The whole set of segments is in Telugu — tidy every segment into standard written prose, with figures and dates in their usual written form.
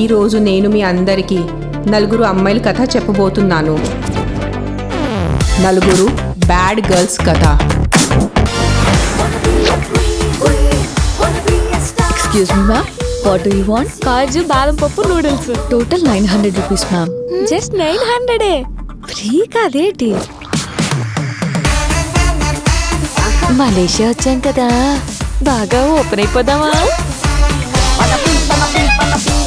ఈరోజు నేను మీ అందరికీ నలుగురు అమ్మాయిల కథ చెప్పబోతున్నాను. నలుగురు బ్యాడ్ గర్ల్స్ కథ. Excuse me, ma'am. What do you want? కాజు బాదం పప్పు noodles. Total 900 rupees, ma'am. Just 900 free కాదేటి? మలేషియా వచ్చాం కదా, బాగా ఓపెన్ అయిపోదామా?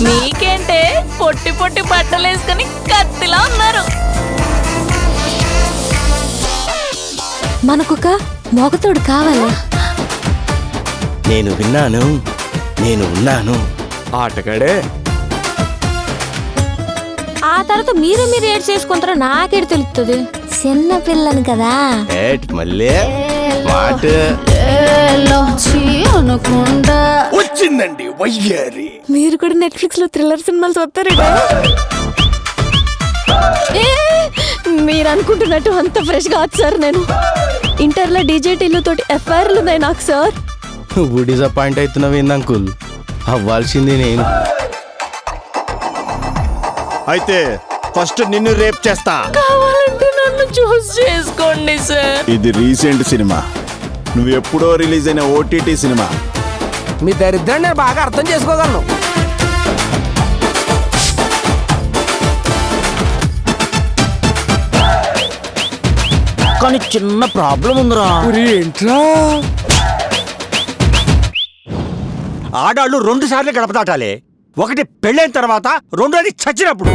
మీకేంటే పొట్టి పొట్టి బట్టలు వేసుకుని కత్తిలా ఉన్నారు. మనకొక మొగతోడు కావాలి. నేను విన్నాను, నేను ఉన్నాను. ఆటగాడే. ఆ తర్వాత మీరు ఏడ్ చేసుకుంటారో నాకేడు తెలుస్తుంది. చిన్న పిల్లని కదా. ఏట్ మళ్ళీ మాట అనుకుంటా వచ్చిందండి వయ్యారి. మీరు కూడా నెట్ఫ్లిక్స్ లో థ్రిల్లర్ సినిమాలు చూస్తారా? మీరు అనుకుంటున్నట్టు అంత ఫ్రెష్ గా సార్. నేను ఇంటర్లో డీజేటీలు తోటి ఎఫ్ఐఆర్లు ఉన్నాయి నాకు సార్. నువ్వు డిసప్పాయింట్ అవుతున్నావు ఏంది అంకుల్? అవ్వాల్సింది నేను. అయితే ఫస్ట్ నిన్ను రేప్ చేస్తా. కావాలంటే నన్ను చూస్ చేసుకోండి సార్. ఇది రీసెంట్ సినిమా, నువ్వు ఎప్పుడో రిలీజ్ అయిన ఓటీటీ సినిమా. మీ దరిద్రాన్ని నేను బాగా అర్థం చేసుకోగలను. కానీ చిన్న ప్రాబ్లం ఉందిరా. ఏంట్రా? ఆడాళ్ళు 2 సార్లు గడప దాటాలి. ఒకటి పెళ్ళైన తర్వాత, రెండోది చచ్చినప్పుడు.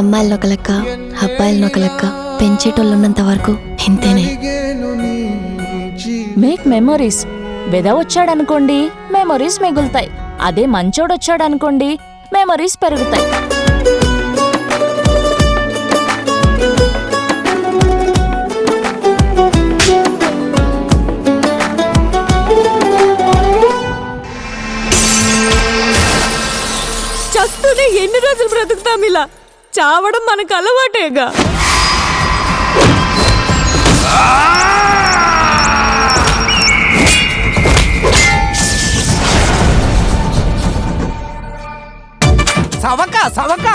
అమ్మాయిలను ఒక లెక్క, అబ్బాయిలను ఒక లెక్క. పెంచేటోళ్ళు ఉన్నంత వరకు ఇంతేనే. Make memories. వెద వచ్చాడనుకోండి మెమరీస్ మిగులుతాయి. అదే మంచోడు వచ్చాడనుకోండి మెమరీస్ పెరుగుతాయి. చస్తూనే ఎన్ని రోజులు బ్రతుకుతాం ఇలా? చావడం మనకు అలవాటేగా. సవక